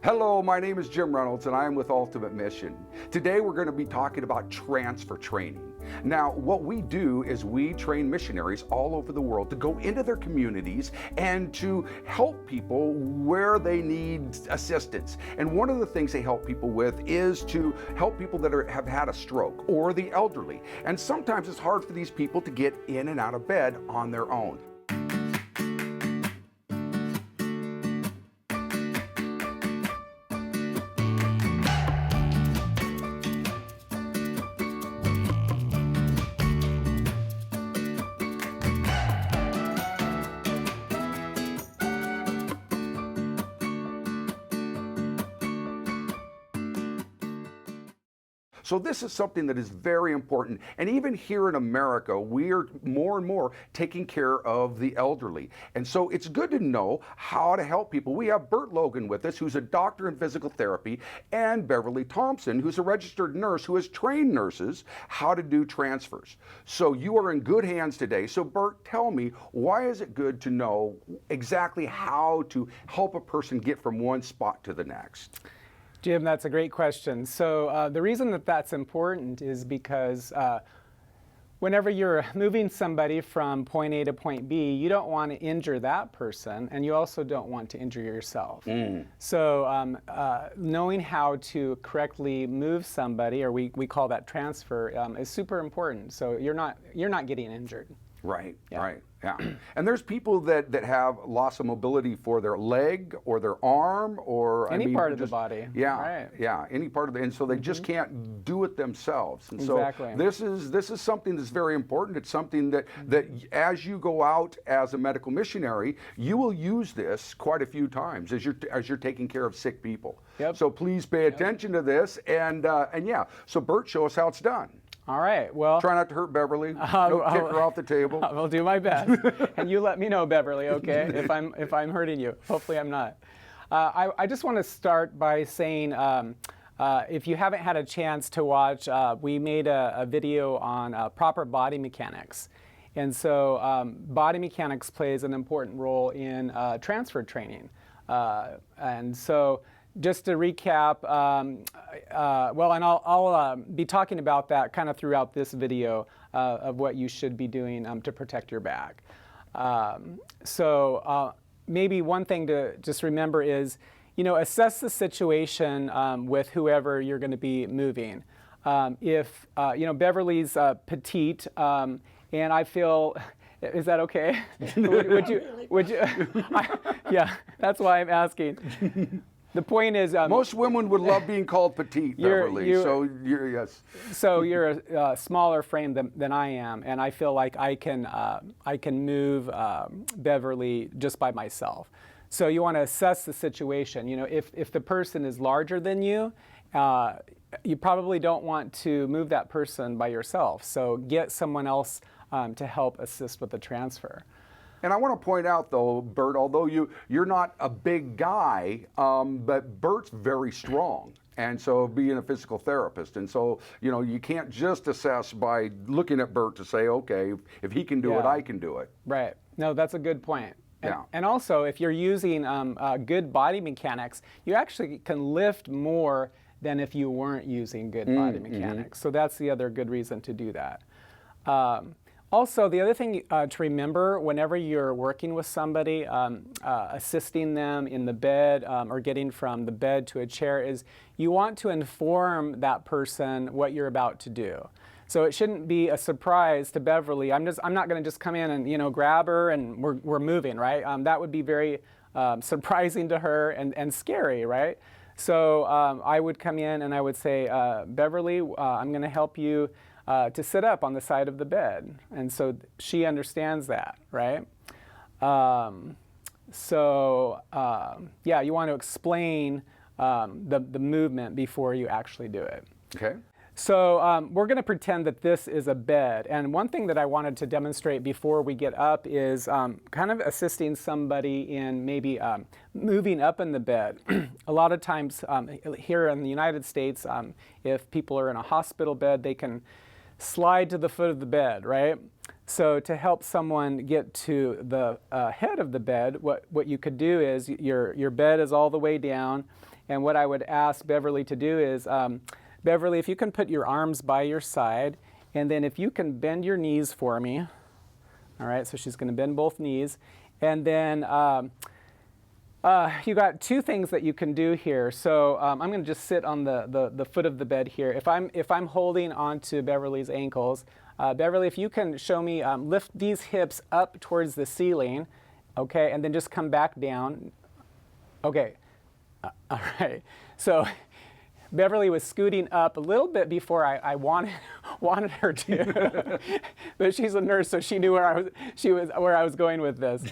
Hello, my name is Jim Reynolds and I am with Ultimate Mission. Today we're going to be talking about transfer training. Now, what we do is we train missionaries all over the world to go into their communities and to help people where they need assistance. And one of the things they help people with is to help people that have had a stroke or the elderly. And sometimes it's hard for these people to get in and out of bed on their own. So this is something that is very important. And even here in America, we are more and more taking care of the elderly. And so it's good to know how to help people. We have Bert Logan with us, who's a doctor in physical therapy, and Beverly Thompson, who's a registered nurse who has trained nurses how to do transfers. So you are in good hands today. So Bert, tell me, why is it good to know exactly how to help a person get from one spot to the next? Jim, that's a great question. So the reason that that's important is because whenever you're moving somebody from point A to point B, you don't want to injure that person, and you also don't want to injure yourself. So knowing how to correctly move somebody, or we call that transfer, is super important. So you're not getting injured. Right, right, yeah. And there's people that have loss of mobility for their leg or their arm or any part of the body. Yeah, right. Yeah, any part of it, and so they just can't do it themselves. And exactly. So this is something that's very important. It's something that as you go out as a medical missionary, you will use this quite a few times as you're taking care of sick people. Yep. So please pay attention to this, and yeah. So Bert, show us how it's done. All right, well... Try not to hurt Beverly. Don't kick her off the table. I'll do my best. And you let me know, Beverly, okay, if I'm hurting you. Hopefully I'm not. I just want to start by saying, if you haven't had a chance to watch, we made a video on proper body mechanics. And so body mechanics plays an important role in transfer training. And so just to recap, well, and I'll be talking about that kind of throughout this video of what you should be doing to protect your back. So maybe one thing to just remember is, assess the situation with whoever you're going to be moving. If, Beverly's petite, and I feel, is that okay? would you, yeah, that's why I'm asking. The point is, most women would love being called petite, Beverly. Yes. So you're a smaller frame than I am, and I feel like I can move Beverly just by myself. So you want to assess the situation. If the person is larger than you, you probably don't want to move that person by yourself. So get someone else to help assist with the transfer. And I want to point out, though, Bert, although you're not a big guy, but Bert's very strong. And so being a physical therapist. And so, you can't just assess by looking at Bert to say, okay, if he can do it, I can do it. Right. No, that's a good point. And also, if you're using good body mechanics, you actually can lift more than if you weren't using good body mechanics. So that's the other good reason to do that. Also, the other thing to remember whenever you're working with somebody, assisting them in the bed or getting from the bed to a chair, is you want to inform that person what you're about to do. So it shouldn't be a surprise to Beverly. I'm not going to just come in and grab her and we're moving, right? That would be very surprising to her and scary, right? So I would come in and I would say, Beverly, I'm going to help you to sit up on the side of the bed. And so she understands that, right? Yeah, you want to explain the movement before you actually do it. Okay. So we're going to pretend that this is a bed. And one thing that I wanted to demonstrate before we get up is kind of assisting somebody in maybe moving up in the bed. A lot of times here in the United States, if people are in a hospital bed, they can slide to the foot of the bed, right? So to help someone get to the head of the bed, what you could do is your bed is all the way down, And what I would ask Beverly to do is, Beverly, if you can put your arms by your side, and then if you can bend your knees for me. All right, so she's going to bend both knees. And then you got two things that you can do here. So I'm going to just sit on the foot of the bed here. If I'm holding onto Beverly's ankles, Beverly, if you can show me, lift these hips up towards the ceiling, okay, and then just come back down. Okay, all right. So Beverly was scooting up a little bit before I wanted her to, but she's a nurse, so she knew where I was going with this.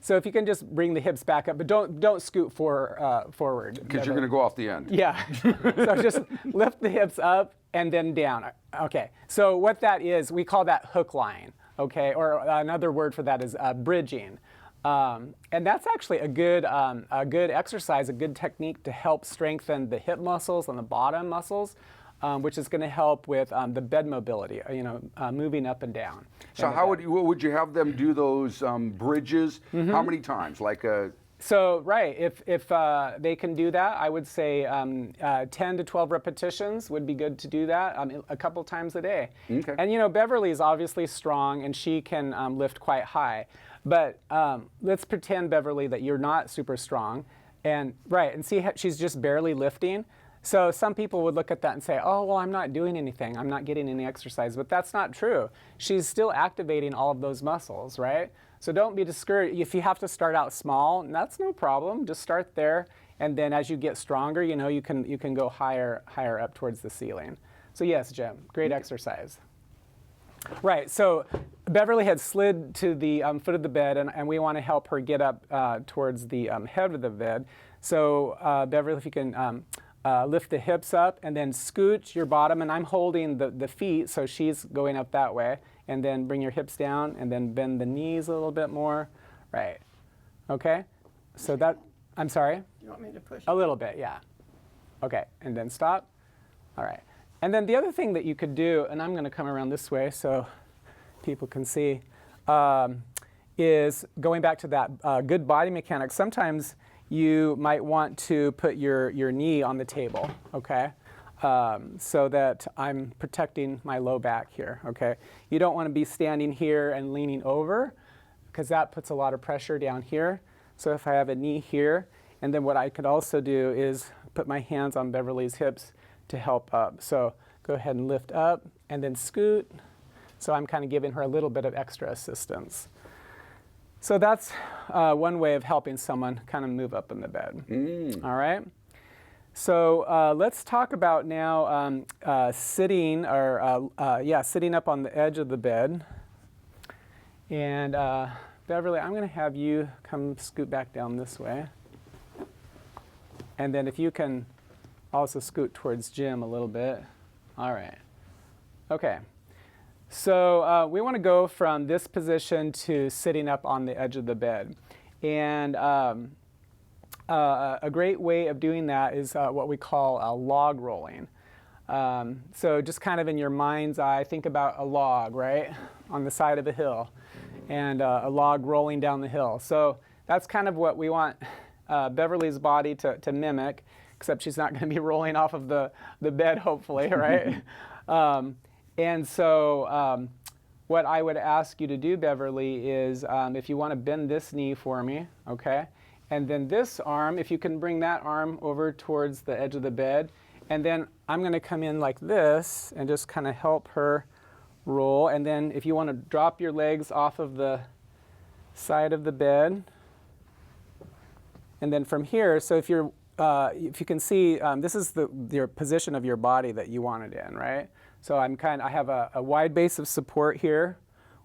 So if you can just bring the hips back up, but don't scoot forward. Because you're going to go off the end. Yeah. So just lift the hips up and then down. Okay. So what that is, we call that hook line. Okay. Or another word for that is bridging. And that's actually a good exercise, a good technique to help strengthen the hip muscles and the bottom muscles, which is going to help with the bed mobility, moving up and down. So how would you have them do those bridges? How many times? So right, if they can do that, I would say 10 to 12 repetitions would be good to do that a couple times a day. Okay. And Beverly is obviously strong and she can lift quite high, but let's pretend, Beverly, that you're not super strong, and see how she's just barely lifting. So some people would look at that and say, oh, well, I'm not doing anything. I'm not getting any exercise. But that's not true. She's still activating all of those muscles, right? So don't be discouraged. If you have to start out small, that's no problem. Just start there. And then as you get stronger, you can go higher up towards the ceiling. So yes, Jim, great exercise. Right, so Beverly had slid to the foot of the bed, and we want to help her get up towards the head of the bed. So Beverly, if you can lift the hips up and then scoot your bottom, and I'm holding the feet, so she's going up that way, and then bring your hips down and then bend the knees a little bit more. Right. Okay? So that, I'm sorry? You want me to push? A little bit, yeah. Okay, and then stop. All right. And then the other thing that you could do, and I'm going to come around this way so people can see, is going back to that good body mechanics. Sometimes you might want to put your knee on the table, okay? So that I'm protecting my low back here, okay? You don't want to be standing here and leaning over, because that puts a lot of pressure down here. So if I have a knee here, and then what I could also do is put my hands on Beverly's hips to help up. So go ahead and lift up and then scoot. So I'm kind of giving her a little bit of extra assistance. So that's one way of helping someone kind of move up in the bed. All right. So let's talk about now sitting up on the edge of the bed. And Beverly, I'm going to have you come scoot back down this way. And then if you can also scoot towards Jim a little bit. All right. Okay. So we want to go from this position to sitting up on the edge of the bed. And a great way of doing that is what we call log rolling. So just kind of in your mind's eye, think about a log, right, on the side of a hill, and a log rolling down the hill. So that's kind of what we want Beverly's body to mimic, except she's not going to be rolling off of the bed, hopefully, right? And so what I would ask you to do, Beverly, is if you want to bend this knee for me, okay? And then this arm, if you can bring that arm over towards the edge of the bed. And then I'm going to come in like this and just kind of help her roll. And then if you want to drop your legs off of the side of the bed. And then from here, so if you can see, this is your position of your body that you want it in, right? So I have a wide base of support here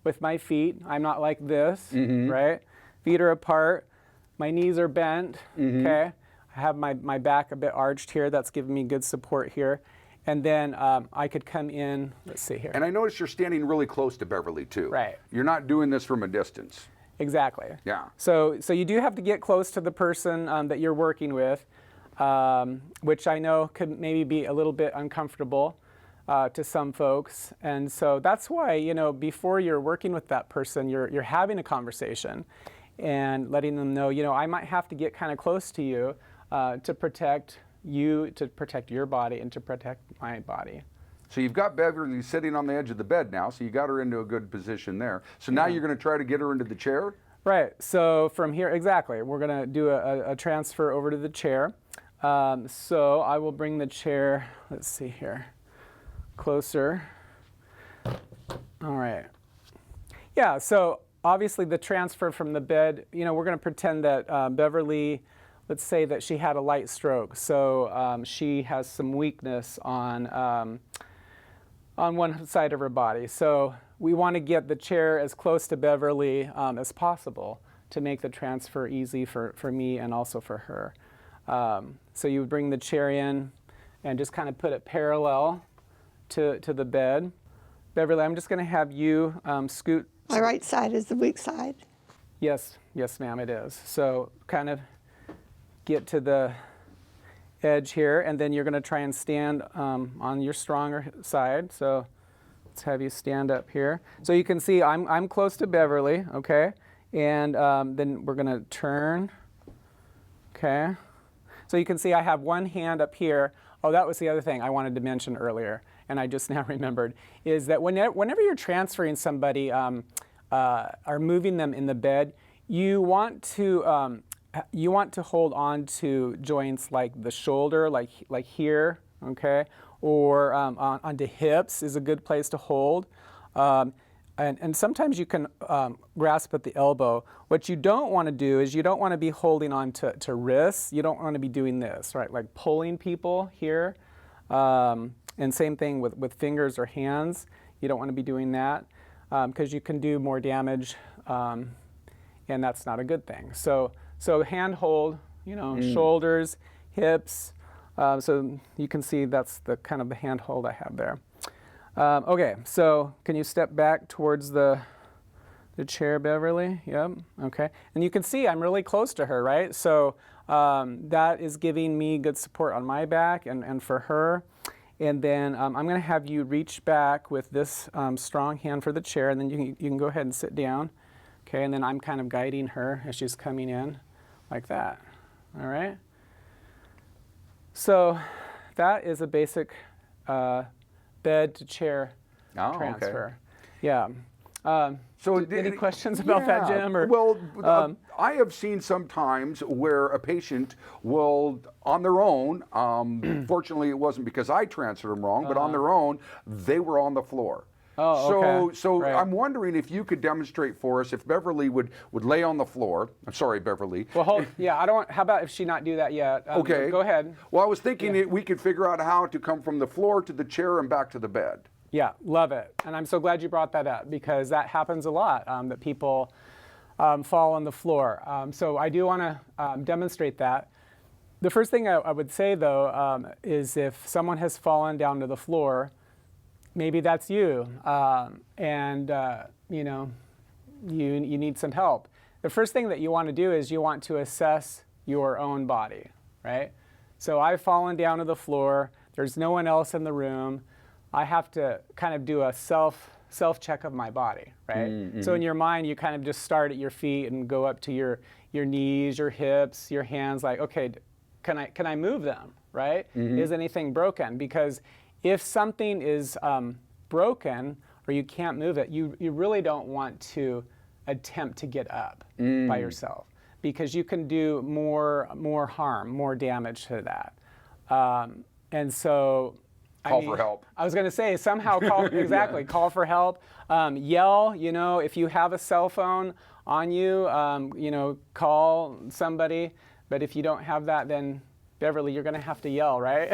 with my feet. I'm not like this, right? Feet are apart. My knees are bent, okay? I have my back a bit arched here. That's giving me good support here. And then I could come in, let's see here. And I notice you're standing really close to Beverly, too. Right. You're not doing this from a distance. Exactly. Yeah. So you do have to get close to the person that you're working with, which I know could maybe be a little bit uncomfortable to some folks. And so that's why, before you're working with that person, you're having a conversation and letting them know, I might have to get kind of close to you. to protect you, to protect your body, and to protect my body. So you've got Beverly sitting on the edge of the bed now, so you got her into a good position there. So now you're going to try to get her into the chair? Right, so from here, exactly, we're going to do a transfer over to the chair. So I will bring the chair, let's see here, closer. All right. Yeah, so obviously the transfer from the bed, we're going to pretend that Beverly, let's say that she had a light stroke. So she has some weakness on one side of her body. So we want to get the chair as close to Beverly as possible to make the transfer easy for me and also for her. So you would bring the chair in and just kind of put it parallel to the bed. Beverly, I'm just going to have you scoot. My right side is the weak side. Yes, ma'am, it is. So kind of get to the edge here, and then you're going to try and stand on your stronger side. So let's have you stand up here. So you can see I'm close to Beverly, okay? And then we're going to turn, okay? So you can see I have one hand up here. Oh, that was the other thing I wanted to mention earlier, and I just now remembered, is that whenever you're transferring somebody or moving them in the bed, you want to hold on to joints like the shoulder, like here, okay, or onto hips is a good place to hold. And sometimes you can grasp at the elbow. What you don't want to do is you don't want to be holding on to wrists. You don't want to be doing this, right? Like pulling people here. And same thing with fingers or hands. You don't want to be doing that because you can do more damage, and that's not a good thing. So hand hold, shoulders, hips. So you can see that's the kind of the hand hold I have there. Okay, so can you step back towards the chair, Beverly? Yep, okay. And you can see I'm really close to her, right? So that is giving me good support on my back and for her. And then I'm going to have you reach back with this strong hand for the chair, and then you can go ahead and sit down. Okay, and then I'm kind of guiding her as she's coming in like that. All right? So that is a basic bed to chair transfer. Okay. Yeah. So any questions about that, Jim? Or, well, I have seen sometimes where a patient will, on their own, fortunately it wasn't because I transferred them wrong, but on their own, they were on the floor. Oh, okay. So Right. I'm wondering if you could demonstrate for us if Beverly would lay on the floor. I'm sorry, Beverly. Well, I don't. How about if she not do that yet? Okay. Go ahead. Well, I was thinking that we could figure out how to come from the floor to the chair and back to the bed. Yeah, love it. And I'm so glad you brought that up because that happens a lot, that people fall on the floor. So I do want to demonstrate that. The first thing I would say, though, is if someone has fallen down to the floor, maybe that's you, and you need some help. The first thing that you want to do is you want to assess your own body, right? So I've fallen down to the floor. There's no one else in the room. I have to kind of do a self check of my body, right? Mm-hmm. So in your mind, you kind of just start at your feet and go up to your knees, your hips, your hands. Like, okay, can I move them, right? Mm-hmm. Is anything broken? Because if something is broken or you can't move it, you really don't want to attempt to get up by yourself because you can do more harm, more damage to that. And so Call for help. I was going to say somehow call exactly yeah. Call for help. Yell. If you have a cell phone on you, call somebody. But if you don't have that, then Beverly, you're going to have to yell, right?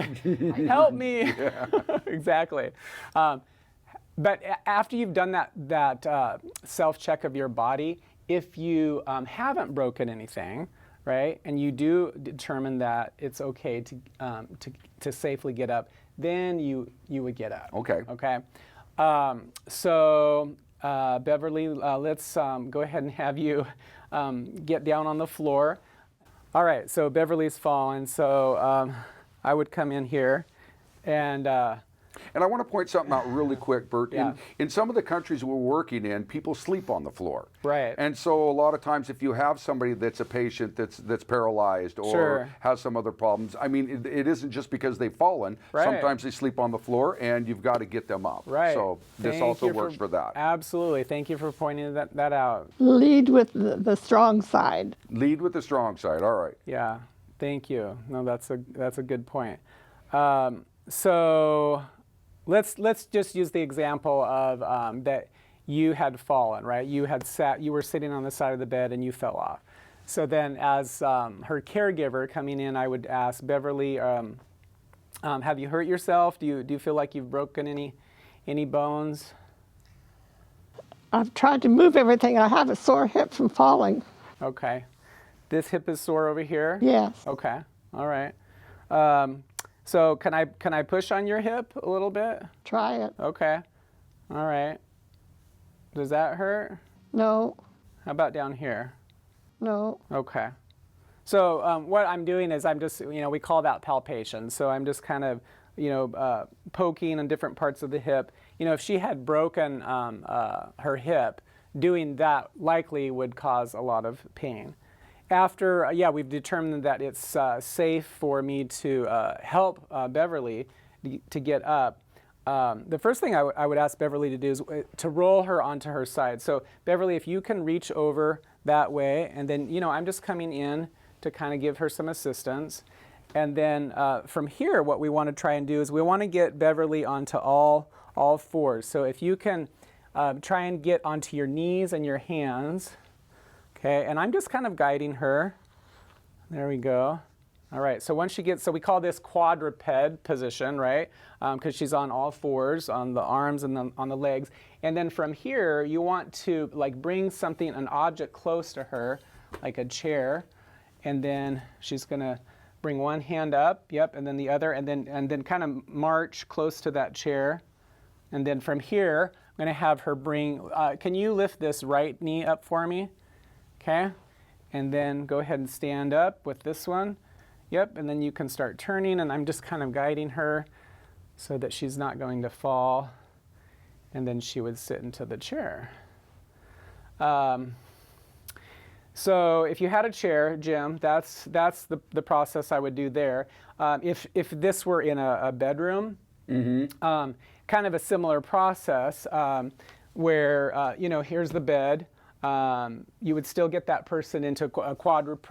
Help me. Yeah. Exactly. But after you've done that self-check of your body, if you haven't broken anything, right, and you do determine that it's okay to safely get up, then you would get up. Okay. Okay. So Beverly, let's go ahead and have you get down on the floor. All right. So Beverly's fallen. So I would come in here, and And I want to point something out really quick, Bert. Yeah. In some of the countries we're working in, people sleep on the floor. Right. And so a lot of times if you have somebody that's a patient that's paralyzed or Sure. has some other problems, I mean, it isn't just because they've fallen. Right. Sometimes they sleep on the floor and you've got to get them up. Right. So this Thank also you works for that. Absolutely. Thank you for pointing that out. Lead with the strong side. Lead with the strong side. All right. Yeah. Thank you. No, that's a good point. So let's just use the example of that you had fallen, right? You were sitting on the side of the bed and you fell off. So then as her caregiver coming in, I would ask Beverly, have you hurt yourself? Do you feel like you've broken any bones? I've tried to move everything. I have a sore hip from falling. Okay. This hip is sore over here? Yes. Okay. All right. So can I push on your hip a little bit? Try it. Okay. All right. Does that hurt? No. How about down here? No. Okay. So what I'm doing is I'm just, we call that palpation. So I'm just kind of, poking on different parts of the hip. If she had broken her hip, doing that likely would cause a lot of pain. After, we've determined that it's safe for me to help Beverly to get up. The first thing I would ask Beverly to do is to roll her onto her side. So Beverly, if you can reach over that way, and then, I'm just coming in to kind of give her some assistance. And then from here, what we want to try and do is we want to get Beverly onto all fours. So if you can try and get onto your knees and your hands. Okay, and I'm just kind of guiding her. There we go. All right, so once she gets, so we call this quadruped position, right? Because she's on all fours, on the arms and on the legs. And then from here, you want to bring something, an object close to her, like a chair. And then she's gonna bring one hand up, yep, and then the other, and then kind of march close to that chair. And then from here, I'm gonna have her bring, can you lift this right knee up for me? Okay, and then go ahead and stand up with this one. Yep, and then you can start turning, and I'm just kind of guiding her so that she's not going to fall. And then she would sit into the chair. So if you had a chair, Jim, that's the process I would do there. If this were in a bedroom, kind of a similar process where, here's the bed. You would still get that person into a quadruped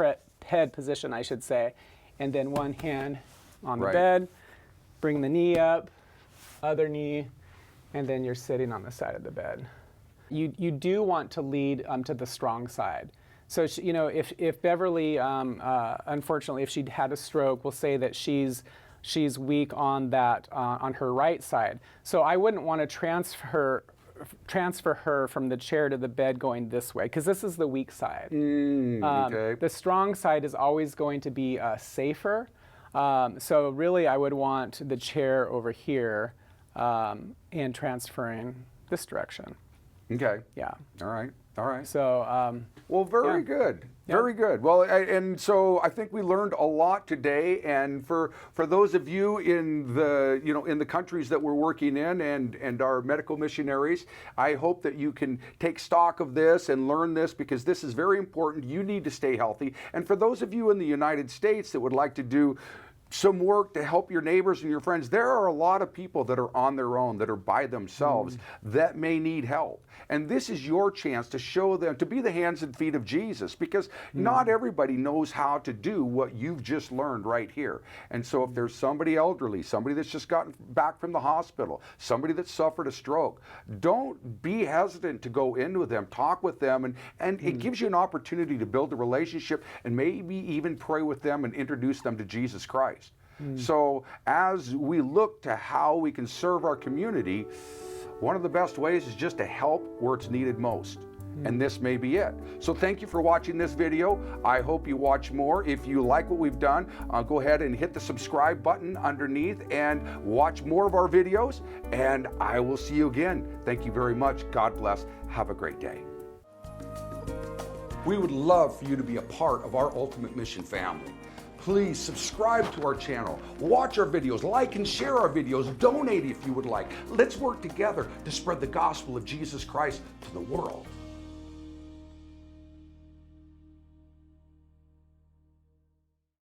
position, I should say, and then one hand on the bed, bring the knee up, other knee, and then you're sitting on the side of the bed. You do want to lead to the strong side. So if Beverly, unfortunately, if she'd had a stroke, we'll say that she's weak on that on her right side. So I wouldn't want to transfer her from the chair to the bed going this way, because this is the weak side. Okay. The strong side is always going to be safer. So really I would want the chair over here and transferring this direction. Okay. Yeah. All right. All right. So well, very good. Very good. Well, and so I think we learned a lot today. And for those of you in the in the countries that we're working in and our medical missionaries, I hope that you can take stock of this and learn this, because this is very important. You need to stay healthy. And for those of you in the United States that would like to do some work to help your neighbors and your friends, there are a lot of people that are on their own, that are by themselves, that may need help. And this is your chance to show them, to be the hands and feet of Jesus, because not everybody knows how to do what you've just learned right here. And so if there's somebody elderly, somebody that's just gotten back from the hospital, somebody that suffered a stroke, don't be hesitant to go in with them, talk with them, and it gives you an opportunity to build a relationship and maybe even pray with them and introduce them to Jesus Christ. So as we look to how we can serve our community, one of the best ways is just to help where it's needed most. And this may be it. So thank you for watching this video. I hope you watch more. If you like what we've done, go ahead and hit the subscribe button underneath and watch more of our videos. And I will see you again. Thank you very much. God bless. Have a great day. We would love for you to be a part of our Ultimate Mission family. please subscribe to our channel, watch our videos, like and share our videos, donate if you would like. Let's work together to spread the gospel of Jesus Christ to the world.